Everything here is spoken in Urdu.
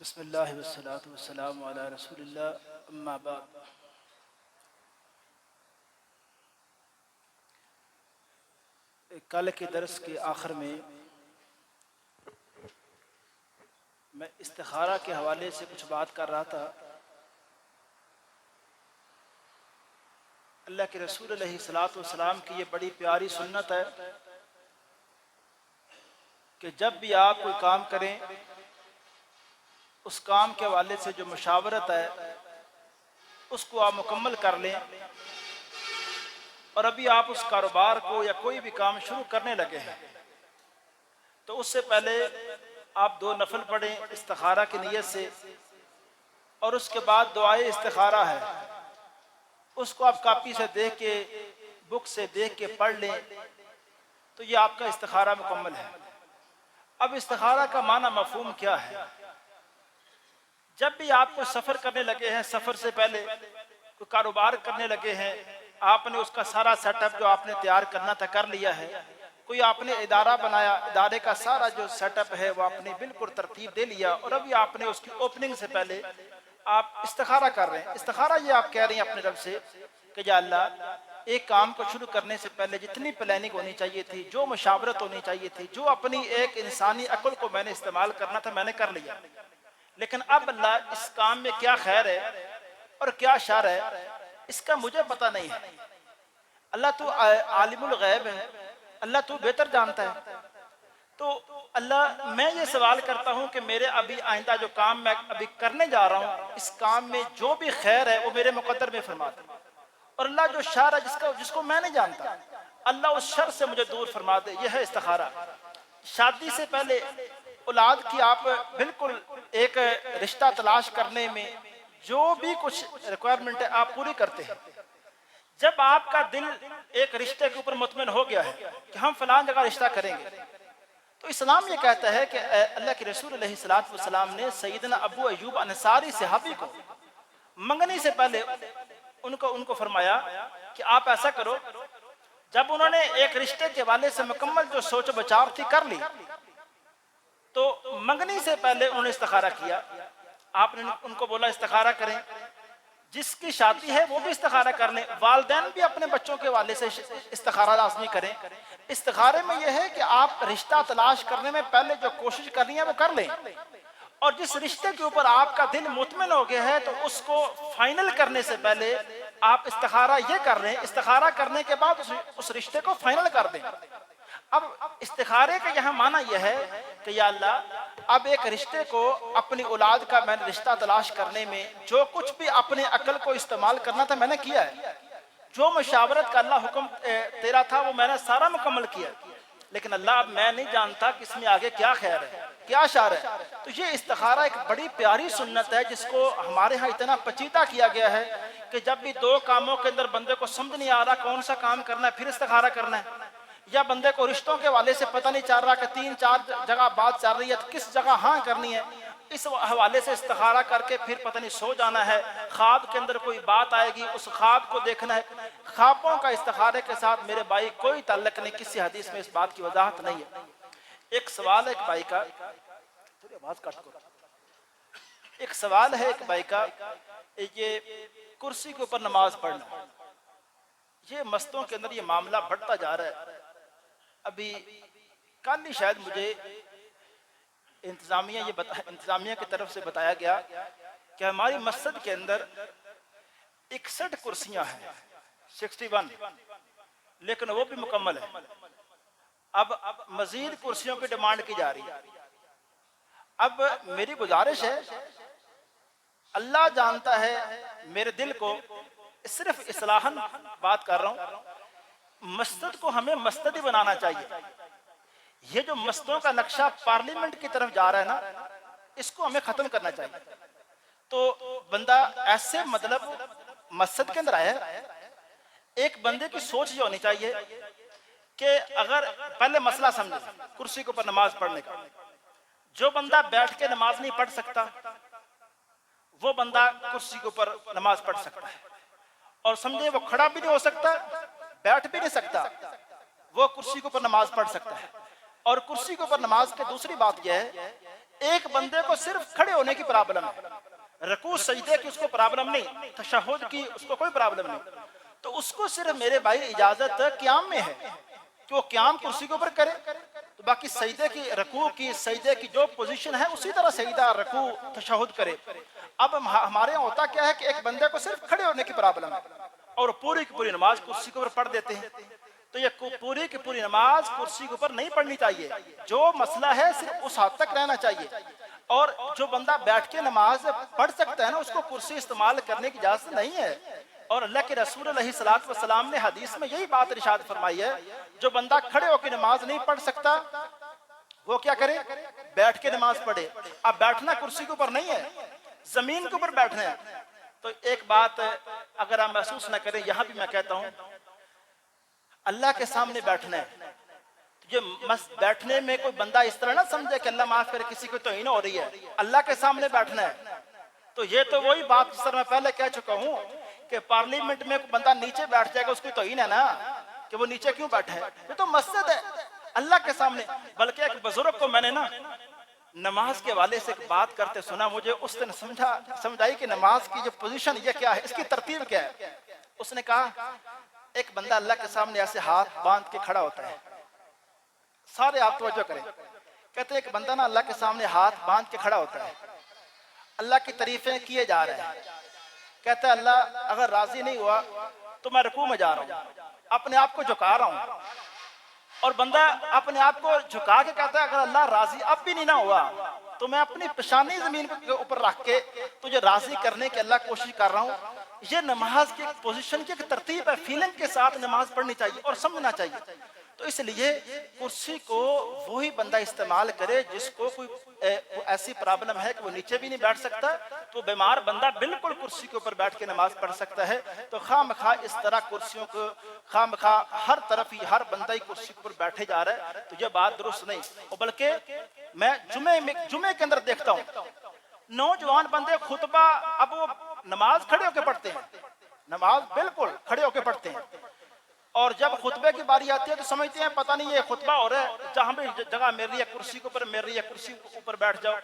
بسم اللہ والصلاة والسلام علی رسول اللہ اما بعد۔ کل کے درس کے آخر میں استخارہ کے حوالے سے کچھ بات کر رہا تھا۔ اللہ کے رسول علیہ الصلاۃ والسلام کی یہ بڑی پیاری سنت ہے کہ جب بھی آپ کوئی کام کریں اس کام کے حوالے سے جو مشاورت ہے اس کو آپ مکمل کر لیں، اور ابھی آپ اس کاروبار کو یا کوئی بھی کام شروع کرنے لگے ہیں تو اس سے پہلے آپ 2 نفل پڑھیں استخارہ کی نیت سے، اور اس کے بعد دعائے استخارہ ہے اس کو آپ کاپی سے دیکھ کے بک سے دیکھ کے پڑھ لیں تو یہ آپ کا استخارہ مکمل ہے۔ اب استخارہ کا معنی مفہوم کیا ہے؟ جب بھی آپ کو سفر کرنے لگے ہیں، سفر سے پہلے کوئی کاروبار کرنے لگے ہیں، آپ نے اس کا سارا سیٹ اپ جو آپ نے تیار کرنا تھا کر لیا ہے، کوئی آپ نے ادارہ بنایا، ادارے کا سارا جو سیٹ اپ ہے وہ آپ نے بالکل ترتیب دے لیا، اور ابھی آپ نے اس کی اوپننگ سے پہلے آپ استخارہ کر رہے ہیں۔ استخارہ یہ آپ کہہ رہے ہیں اپنے رب سے کہ یا اللہ، ایک کام کو شروع کرنے سے پہلے جتنی پلاننگ ہونی چاہیے تھی، جو مشاورت ہونی چاہیے تھی، جو اپنی ایک انسانی عقل کو میں نے استعمال کرنا تھا میں نے کر لیا، لیکن اب اللہ اس کام میں کیا خیر ہے اور کیا شر ہے اس کا مجھے پتہ نہیں ہے۔ اللہ تو عالم الغیب ہے، اللہ تو بہتر جانتا ہے، تو اللہ میں یہ سوال کرتا ہوں کہ میرے ابھی آئندہ جو کام میں ابھی کرنے جا رہا ہوں اس کام میں جو بھی خیر ہے وہ میرے مقدر میں فرما دے، اور اللہ جو شر ہے جس کو میں نہیں جانتا اللہ اس شر سے مجھے دور فرما دے۔ یہ ہے استخارہ۔ شادی سے پہلے اولاد کی آپ بالکل ایک رشتہ تلاش کرنے میں جو بھی کچھ ریکوائرمنٹ ہے آپ پوری کرتے ہیں۔ جب آپ کا دل ایک رشتے کے اوپر مطمئن ہو گیا ہے کہ ہم فلان جگہ رشتہ کریں گے، تو اسلام یہ کہتا ہے کہ اللہ کے رسول علیہ الصلوۃ والسلام نے سیدنا ابو ایوب انصاری صحابی کو منگنی سے پہلے ان کو فرمایا کہ آپ ایسا کرو، جب انہوں نے ایک رشتے کے حوالے سے مکمل جو سوچ و بچاؤ تھی کر لی تو منگنی سے پہلے انہوں نے استخارہ کیا۔ آپ نے ان کو بولا استخارہ کریں، جس کی شادی ہے وہ بھی استخارہ کر لیں، والدین بھی اپنے بچوں کے حوالے سے استخارہ لازمی کریں۔ استخارے میں یہ ہے کہ آپ رشتہ تلاش کرنے میں پہلے جو کوشش کرنی ہے وہ کر لیں، اور جس رشتے کے اوپر آپ کا دل مطمئن ہو گیا ہے تو اس کو فائنل کرنے سے پہلے آپ استخارہ یہ کر رہے ہیں، استخارہ کرنے کے بعد اس رشتے کو فائنل کر دیں۔ اب استخارے کا یہاں معنی یہ ہے کہ یا اللہ، اب ایک رشتے کو اپنی اولاد کا میں نے رشتہ تلاش کرنے میں جو کچھ بھی اپنے عقل کو استعمال کرنا تھا میں نے کیا ہے، جو مشاورت کا اللہ حکم تیرا تھا وہ میں نے سارا مکمل کیا، لیکن اللہ اب میں نہیں جانتا کہ اس میں آگے کیا خیر ہے کیا شر ہے۔ تو یہ استخارہ ایک بڑی پیاری سنت ہے جس کو ہمارے ہاں اتنا پیچیدہ کیا گیا ہے کہ جب بھی 2 کاموں کے اندر بندے کو سمجھ نہیں آ رہا کون سا کام کرنا ہے پھر استخارہ کرنا ہے، یا بندے کو رشتوں کے حوالے سے پتہ نہیں چل رہا کہ 3-4 جگہ بات چل رہی ہے تو کس جگہ ہاں کرنی ہے، اس حوالے سے استخارہ کر کے پھر پتہ نہیں سو جانا ہے، خواب کے اندر کوئی بات آئے گی اس خواب کو دیکھنا ہے۔ خوابوں کا استخارے کے ساتھ میرے بھائی کوئی تعلق نہیں، کسی حدیث میں اس بات کی وضاحت نہیں ہے۔ ایک سوال ہے ایک بھائی کا، تھوڑی آواز کٹ کرو، ایک سوال ہے ایک بھائی کا، یہ کرسی کے اوپر نماز پڑھنا، یہ مستوں کے اندر یہ معاملہ بڑھتا جا رہا ہے۔ ابھی کل ہی شاید مجھے انتظامیہ کی طرف سے بتایا گیا کہ ہماری مسجد کے اندر 61 کرسیاں ہیں، 61، لیکن وہ بھی مکمل ہے۔ اب مزید کرسیوں کی ڈیمانڈ کی جا رہی ہے۔ اب میری گزارش ہے، اللہ جانتا ہے میرے دل کو، صرف اصلاحاً بات کر رہا ہوں، مسجد کو ہمیں مسجد ہی بنانا چاہیے۔ یہ جو مسجدوں کا نقشہ پارلیمنٹ کی طرف جا رہا ہے نا، اس کو ہمیں ختم کرنا چاہیے۔ تو بندہ ایسے مطلب مسجد کے اندر آیا ہے، ایک بندے کی سوچ یہ ہونی چاہیے کہ اگر پہلے مسئلہ سمجھے کرسی کے اوپر نماز پڑھنے کا، جو بندہ بیٹھ کے نماز نہیں پڑھ سکتا وہ بندہ کرسی کے اوپر نماز پڑھ سکتا ہے، اور سمجھے وہ کھڑا بھی نہیں ہو سکتا بیٹھ بھی نہیں سکتا وہ کرسی کے اوپر نماز پڑھ سکتا ہے۔ اور کرسی کے اوپر نماز کی دوسری بات یہ ہے ایک بندے کو صرف کھڑے ہونے کی پرابلم ہے، رکوع سجدے کی اس کو پرابلم نہیں، تشہد کی اس کو کوئی پرابلم نہیں، تو اس کو صرف میرے بھائی اجازت قیام میں ہے کہ وہ قیام کرسی کے اوپر کرے، تو باقی سجدے کی، رکوع کی، سجدے کی جو پوزیشن ہے اسی طرح سجدہ، رکوع، تشہد کرے۔ اب ہمارے یہاں ہوتا کیا ہے کہ ایک بندے کو صرف کھڑے ہونے کی پرابلم ہے اور پوری کی پوری نماز کرسی کے اوپر پڑھ دیتے ہیں، تو یہ پوری کی پوری نماز کرسی کے اوپر نہیں پڑھنی چاہیے، جو مسئلہ ہے صرف اس حد تک رہنا چاہیے، اور جو بندہ بیٹھ کے نماز پڑھ سکتا ہے نا، اس کو کرسی استعمال کرنے کی اجازت نہیں ہے۔ اور اللہ کے رسول علیہ الصلوۃ والسلام نے حدیث میں یہی بات ارشاد فرمائی ہے، جو بندہ کھڑے ہو کے نماز نہیں پڑھ سکتا وہ کیا کرے؟ بیٹھ کے نماز پڑھے۔ اب بیٹھنا کرسی کے اوپر نہیں ہے، زمین کے اوپر بیٹھنا ہے۔ تو ایک بات اگر آپ محسوس نہ کریں، یہاں بھی میں کہتا ہوں، اللہ کے سامنے بیٹھنا ہے، یہ بیٹھنے میں کوئی بندہ اس طرح نہ سمجھے کہ اللہ معاف کرے کسی کو توہین ہو رہی ہے، اللہ کے سامنے بیٹھنا ہے۔ تو یہ تو وہی بات جس طرح میں پہلے کہہ چکا ہوں کہ پارلیمنٹ میں کوئی بندہ نیچے بیٹھ جائے گا، اس کو توہین ہے نا کہ وہ نیچے کیوں بیٹھا ہے، یہ تو مسجد ہے اللہ کے سامنے۔ بلکہ ایک بزرگ کو میں نے نا نماز کے والے سے ایک بات کرتے سنا، مجھے اس نے سمجھائی کہ نماز کی جو پوزیشن یہ کیا ہے، اس کی ترتیب کیا ہے۔ اس نے کہا ایک بندہ اللہ کے سامنے ایسے ہاتھ باندھ کے کھڑا ہوتا ہے، سارے آپ توجہ کریں، کہتے ہیں ایک بندہ نا اللہ کے سامنے ہاتھ باندھ کے کھڑا ہوتا ہے، اللہ کی تعریفیں کیے جا رہے ہیں، کہتا ہے اللہ اگر راضی نہیں ہوا تو میں رکوع میں جا رہا ہوں، اپنے آپ کو جھکا رہا ہوں، اور بندہ اپنے آپ کو جھکا کے کہتا ہے اگر اللہ راضی اب بھی نہیں نہ ہوا تو میں اپنی پیشانی زمین کے اوپر رکھ کے تجھے راضی کرنے کی اللہ کوشش کر رہا ہوں۔ یہ نماز کی پوزیشن کی ایک ترتیب ہے، فیلنگ کے ساتھ نماز پڑھنی چاہیے اور سمجھنا چاہیے۔ تو اس لیے کرسی کو وہی بندہ استعمال کرے جس کو کوئی ایسی پرابلم ہے کہ وہ نیچے بھی نہیں بیٹھ سکتا، تو بیمار بندہ بالکل کرسی کے اوپر بیٹھ کے نماز پڑھ سکتا ہے۔ تو خواہ مخواہ اس طرح کرسیوں کو خواہ مخواہ ہر طرف ہی ہر بندہ ہی کرسی کے اوپر بیٹھے جا رہا ہے، تو یہ بات درست نہیں۔ اور بلکہ میں جمعے کے اندر دیکھتا ہوں نوجوان بندے خطبہ، اب وہ نماز کھڑے ہو کے پڑھتے ہیں، نماز بالکل کھڑے ہو کے پڑھتے ہیں، اور جب خطبے کی باری آتی ہے تو سمجھتے ہیں پتہ نہیں یہ خطبہ ہو رہا ہے، جہاں بھی جگہ مل رہی ہے کرسی کے اوپر مل رہی ہے، کرسی کے اوپر بیٹھ جاؤ۔